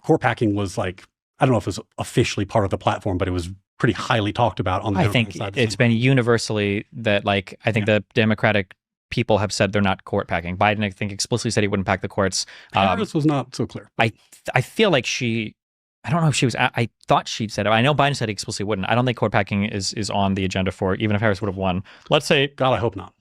court packing was like, I don't know if it was officially part of the platform, but it was pretty highly talked about on the Democratic side. It's been universally that, like, I think the Democratic people have said they're not court packing. Biden, I think, explicitly said he wouldn't pack the courts. Harris was not so clear. I feel like I don't know if she was, I thought she said it. I know Biden said he explicitly wouldn't. I don't think court packing is on the agenda for, even if Harris would have won. Let's say, God, I hope not.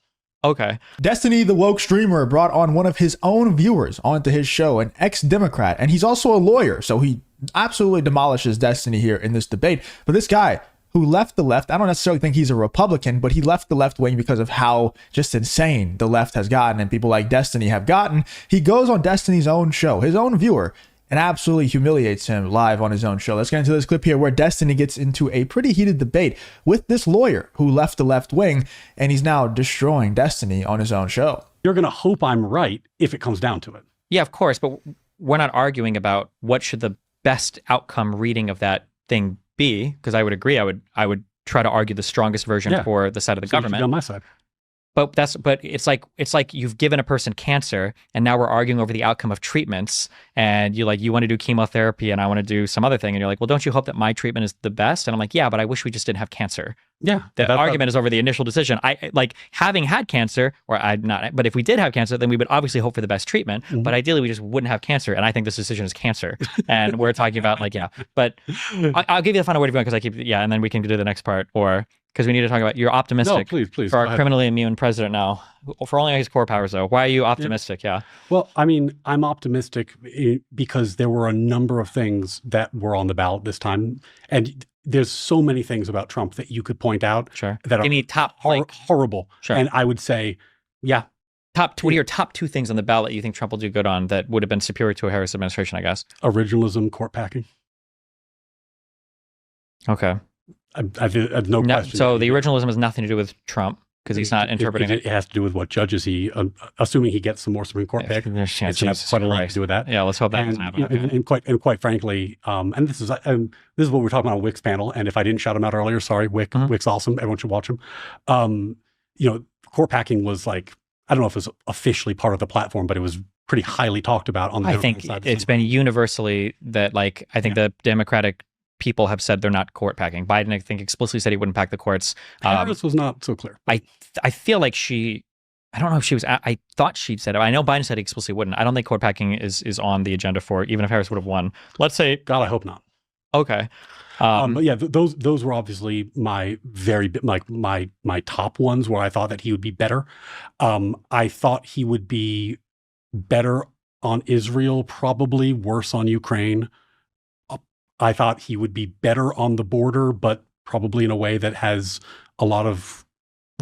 Okay. Destiny, the woke streamer, brought on one of his own viewers onto his show, an ex-Democrat, and he's also a lawyer, so he absolutely demolishes Destiny here in this debate. But this guy who left the left, I don't necessarily think he's a Republican, but he left the left wing because of how just insane the left has gotten and people like Destiny have gotten. He goes on Destiny's own show, his own viewer, and absolutely humiliates him live on his own show. Let's get into this clip here where Destiny gets into a pretty heated debate with this lawyer who left the left wing, and he's now destroying Destiny on his own show. You're going to hope I'm right if it comes down to it. Yeah, of course, but we're not arguing about what should the best outcome reading of that thing be, because I would agree, I would try to argue the strongest version for the side of the government. You should be on my side. But it's like you've given a person cancer and now we're arguing over the outcome of treatments, and you want to do chemotherapy and I want to do some other thing, and you're like, well, don't you hope that my treatment is the best? And I'm like, yeah, but I wish we just didn't have cancer. Yeah. The argument is over the initial decision. I like having had cancer, or I'm not, but if we did have cancer, then we would obviously hope for the best treatment, but ideally we just wouldn't have cancer. And I think this decision is cancer. And we're talking about but I'll give you the final word if you want, because and then we can do the next part, or because we need to talk about, you're optimistic for our criminally immune president now, for only his core powers though. Why are you optimistic? Yeah. Well, I mean, I'm optimistic because there were a number of things that were on the ballot this time. And there's so many things about Trump that you could point out that are top horrible. Sure. And I would say, what are your top two things on the ballot you think Trump will do good on that would have been superior to a Harris administration, I guess? Originalism, court packing. Okay. I have no question. So the originalism has nothing to do with Trump, because he's not interpreting it. It has to do with what judges assuming he gets some more Supreme Court pick. It's going to have quite a lot to do with that. Yeah, let's hope that doesn't happen. And quite frankly, and this is what we're talking about on Wick's panel. And if I didn't shout him out earlier, sorry, Wick. Wick's awesome. Everyone should watch him. Court packing was like, I don't know if it was officially part of the platform, but it was pretty highly talked about on the Democratic side. It's been universally that, like, I think the Democratic people have said they're not court packing. Biden, I think, explicitly said he wouldn't pack the courts. Harris was not so clear. I feel like I don't know if she was, I thought she said it. I know Biden said he explicitly wouldn't. I don't think court packing is on the agenda for, even if Harris would have won. Let's say, God, I hope not. Okay. But yeah, those were obviously my my top ones where I thought that he would be better. I thought he would be better on Israel, probably worse on Ukraine. I thought he would be better on the border, but probably in a way that has a lot of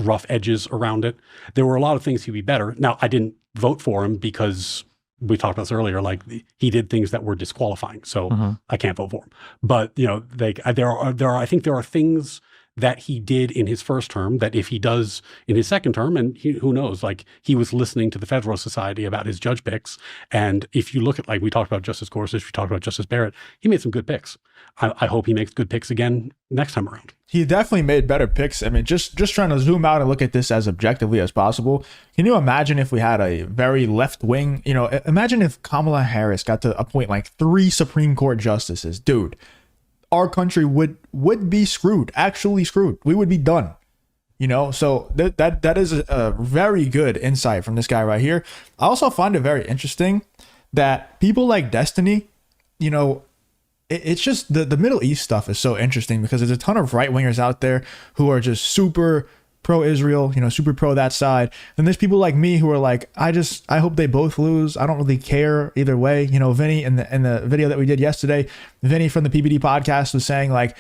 rough edges around it. There were a lot of things he'd be better. Now, I didn't vote for him because we talked about this earlier, like he did things that were disqualifying. So I can't vote for him. But, I think there are things that he did in his first term that if he does in his second term, and who knows, like he was listening to the Federalist Society about his judge picks. And if you look at, like we talked about Justice Gorsuch, we talked about Justice Barrett, he made some good picks. I hope he makes good picks again next time around. He definitely made better picks. I mean, just trying to zoom out and look at this as objectively as possible. Can you imagine if we had a very left wing, imagine if Kamala Harris got to appoint like 3 Supreme Court justices, dude. Our country would be screwed, actually screwed. We would be done, So that is a very good insight from this guy right here. I also find it very interesting that people like Destiny, it's just the Middle East stuff is so interesting because there's a ton of right wingers out there who are just super pro-Israel, super pro that side. Then there's people like me who are like, I hope they both lose. I don't really care either way. Vinny in the video that we did yesterday, Vinny from the PBD podcast was saying like,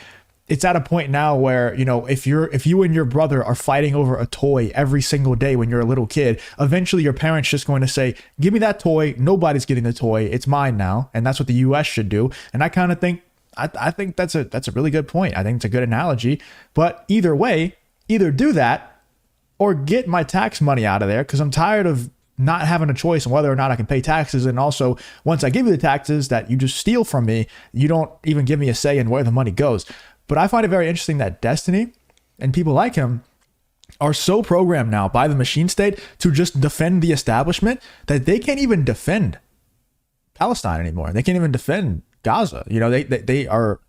it's at a point now where, if you and your brother are fighting over a toy every single day when you're a little kid, eventually your parents just going to say, give me that toy. Nobody's getting the toy. It's mine now. And that's what the US should do. And I kind of think, I think that's a really good point. I think it's a good analogy, but either way, either do that or get my tax money out of there, because I'm tired of not having a choice on whether or not I can pay taxes. And also, once I give you the taxes that you just steal from me, you don't even give me a say in where the money goes. But I find it very interesting that Destiny and people like him are so programmed now by the machine state to just defend the establishment that they can't even defend Palestine anymore. They can't even defend Gaza. You know, they are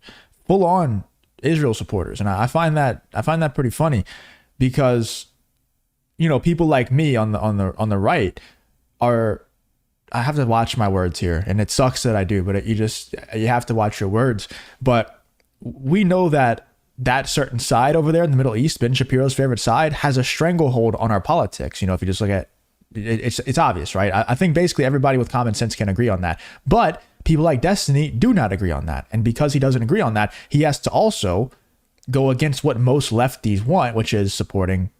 full on Israel supporters, and I find that pretty funny, because you know, people like me on the right are, I have to watch my words here, and it sucks that I do, but you have to watch your words. But we know that certain side over there in the Middle East, Ben Shapiro's favorite side, has a stranglehold on our politics. You know, if you just look at it's obvious, right? I think basically everybody with common sense can agree on that. But people like Destiny do not agree on that. And because he doesn't agree on that, he has to also go against what most lefties want, which is supporting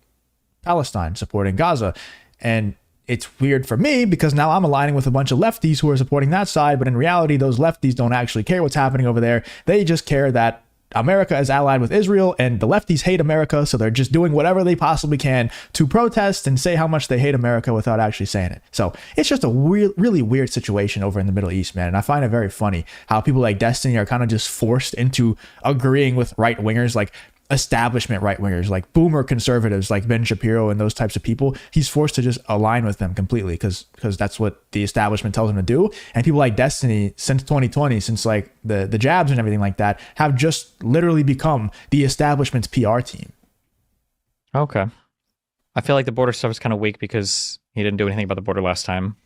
Palestine, supporting Gaza. And it's weird for me because now I'm aligning with a bunch of lefties who are supporting that side. But in reality, those lefties don't actually care what's happening over there. They just care that America is allied with Israel, and the lefties hate America, so they're just doing whatever they possibly can to protest and say how much they hate America without actually saying it. So it's just a really weird situation over in the Middle East, man. And I find it very funny how people like Destiny are kind of just forced into agreeing with right-wingers, like establishment right-wingers, like boomer conservatives like Ben Shapiro and those types of people. He's forced to just align with them completely because that's what the establishment tells him to do. And people like Destiny, since 2020, since like the jabs and everything like that, have just literally become the establishment's PR team. Okay. I feel like the border stuff is kind of weak because he didn't do anything about the border last time.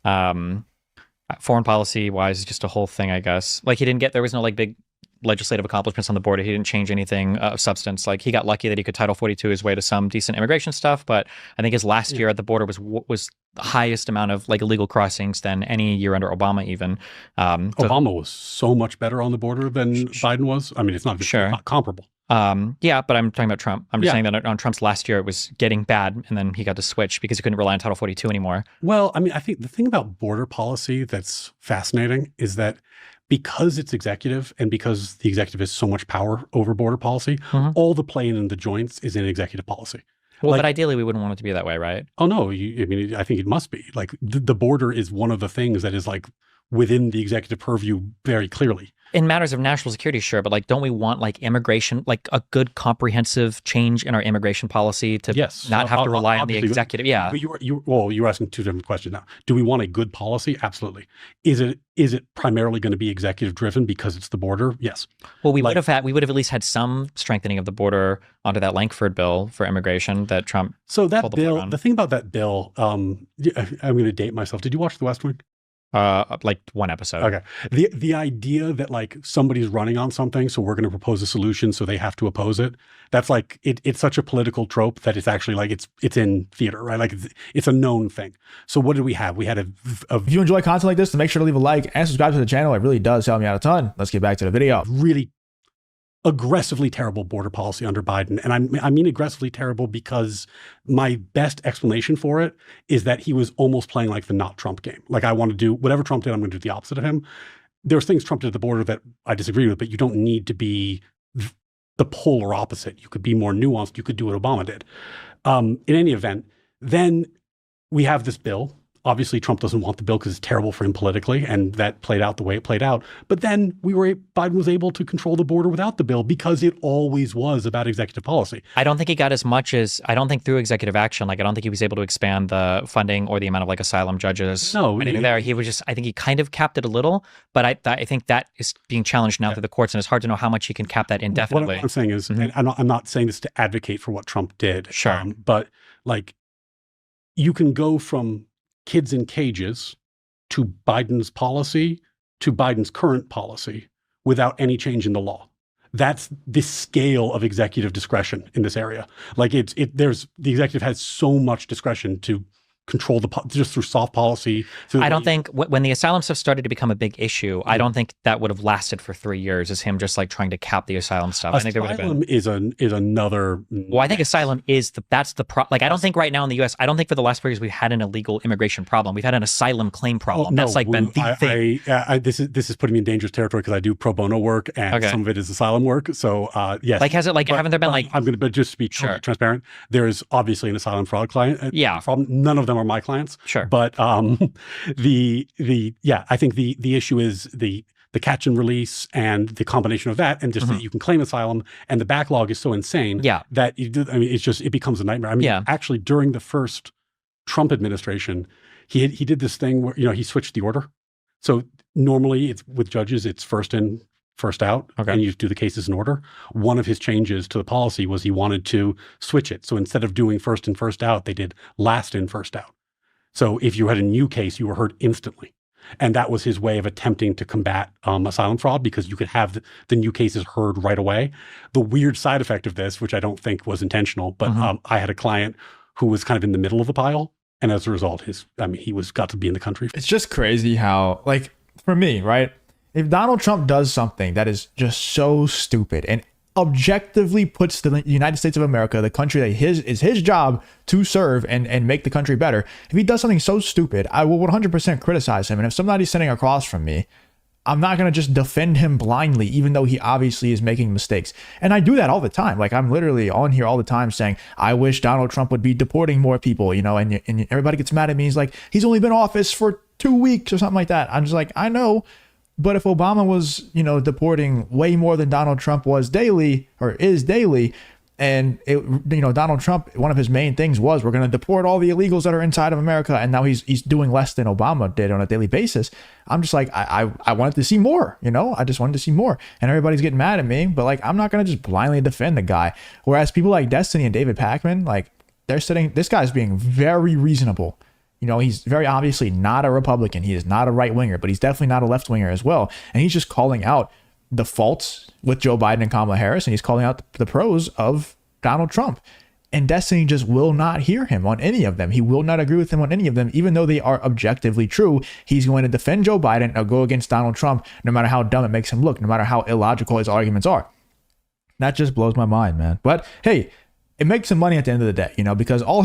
Foreign policy wise, just a whole thing, I guess. Like there was no like big legislative accomplishments on the border. He didn't change anything of substance. Like he got lucky that he could Title 42 his way to some decent immigration stuff, but I think his last year at the border was the highest amount of like illegal crossings than any year under Obama even. Obama was so much better on the border than Biden was. I mean, it's not comparable. Yeah, but I'm talking about Trump. I'm just saying that on Trump's last year, it was getting bad, and then he got to switch because he couldn't rely on Title 42 anymore. Well, I mean, I think the thing about border policy that's fascinating is that because it's executive and because the executive has so much power over border policy, all the playing in the joints is in executive policy. Well, but ideally we wouldn't want it to be that way, right? Oh, no. I mean, I think it must be. Like the border is one of the things that is like within the executive purview very clearly. In matters of national security, sure, but like, don't we want like immigration, like a good comprehensive change in our immigration policy to not have to rely on the executive? Yeah. But you're asking two different questions now. Do we want a good policy? Absolutely. Is it primarily going to be executive driven because it's the border? Yes. Well, we would have at least had some strengthening of the border onto that Lankford bill for immigration that Trump. So that bill, the thing about that bill, I'm going to date myself. Did you watch The West Wing? Like one episode. Okay. The idea that like somebody's running on something, so we're going to propose a solution, so they have to oppose it. That's like it's such a political trope that it's actually like it's in theater, right? Like it's a known thing. So what did we have? We had a If you enjoy content like this, to make sure to leave a like and subscribe to the channel. It really does help me out a ton. Let's get back to the video. Really aggressively terrible border policy under Biden. And I mean aggressively terrible because my best explanation for it is that he was almost playing like the not Trump game. Like I want to do whatever Trump did, I'm going to do the opposite of him. There's things Trump did at the border that I disagree with, but you don't need to be the polar opposite. You could be more nuanced. You could do what Obama did. In any event, then we have this bill. Obviously, Trump doesn't want the bill because it's terrible for him politically, and that played out the way it played out. But then Biden was able to control the border without the bill because it always was about executive policy. I don't think he got as much as, I don't think through executive action, like I don't think he was able to expand the funding or the amount of like asylum judges. No. Anything there. He was just, I think he kind of capped it a little, but I think that is being challenged now through the courts, and it's hard to know how much he can cap that indefinitely. What I'm saying is, and I'm not saying this to advocate for what Trump did. Sure. But like you can go from kids in cages to Biden's policy to Biden's current policy without any change in the law. That's the scale of executive discretion in this area. Like the executive has so much discretion to control just through soft policy. I don't think when the asylum stuff started to become a big issue, I don't think that would have lasted for 3 years as him just like trying to cap the asylum stuff. I think there would have been. Is another. Well, I think asylum is that's the like I don't think right now in the U.S. I don't think for the last 4 years we've had an illegal immigration problem. We've had an asylum claim problem. That's been the thing. This is putting me in dangerous territory because I do pro bono work and some of it is asylum work. So yes. Like haven't there been like? I'm going to just be transparent. There is obviously an asylum fraud client. Problem. None of them are my clients. Sure. But I think the issue is the catch and release and the combination of that, and just that you can claim asylum, and the backlog is so insane that it becomes a nightmare. I mean, actually during the first Trump administration, he did this thing where he switched the order. So normally it's with judges, it's first in, first out, Okay. and you do the cases in order. One of his changes to the policy was he wanted to switch it. So instead of doing first in, first out, they did last in, first out. So if you had a new case, you were heard instantly. And that was his way of attempting to combat asylum fraud, because you could have the new cases heard right away. The weird side effect of this, which I don't think was intentional, but I had a client who was kind of in the middle of the pile. And as a result, he got to be in the country. It's just crazy how, like, for me, right? If Donald Trump does something that is just so stupid and objectively puts the United States of America, the country that is his job to serve and make the country better, if he does something so stupid, I will 100% criticize him. And if somebody's sitting across from me, I'm not going to just defend him blindly, even though he obviously is making mistakes. And I do that all the time. Like, I'm literally on here all the time saying, I wish Donald Trump would be deporting more people, and everybody gets mad at me. He's like, he's only been in office for 2 weeks or something like that. I'm just like, I know. But if Obama was, deporting way more than Donald Trump was daily, or is daily, and Donald Trump, one of his main things was, we're going to deport all the illegals that are inside of America, and now he's doing less than Obama did on a daily basis. I'm just like, I wanted to see more, I just wanted to see more, and everybody's getting mad at me, but like, I'm not going to just blindly defend the guy. Whereas people like Destiny and David Pakman, like, this guy's being very reasonable. He's very obviously not a Republican. He is not a right winger, but he's definitely not a left winger as well. And he's just calling out the faults with Joe Biden and Kamala Harris, and he's calling out the pros of Donald Trump. And Destiny just will not hear him on any of them. He will not agree with him on any of them, even though they are objectively true. He's going to defend Joe Biden or go against Donald Trump, no matter how dumb it makes him look, no matter how illogical his arguments are. That just blows my mind, man. But hey, it makes him money at the end of the day, because all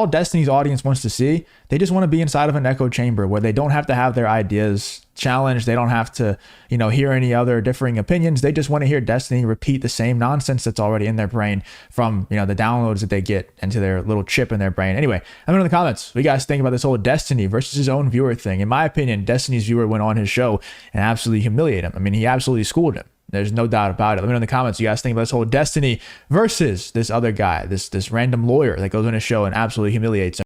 Destiny's audience wants to see, they just want to be inside of an echo chamber where they don't have to have their ideas challenged. They don't have to, hear any other differing opinions. They just want to hear Destiny repeat the same nonsense that's already in their brain from, the downloads that they get into their little chip in their brain. Anyway, let me know in the comments what you guys think about this whole Destiny versus his own viewer thing. In my opinion, Destiny's viewer went on his show and absolutely humiliated him. I mean, he absolutely schooled him. There's no doubt about it. Let me know in the comments what you guys think about this whole Destiny versus this other guy, this random lawyer that goes on his show and absolutely humiliates him.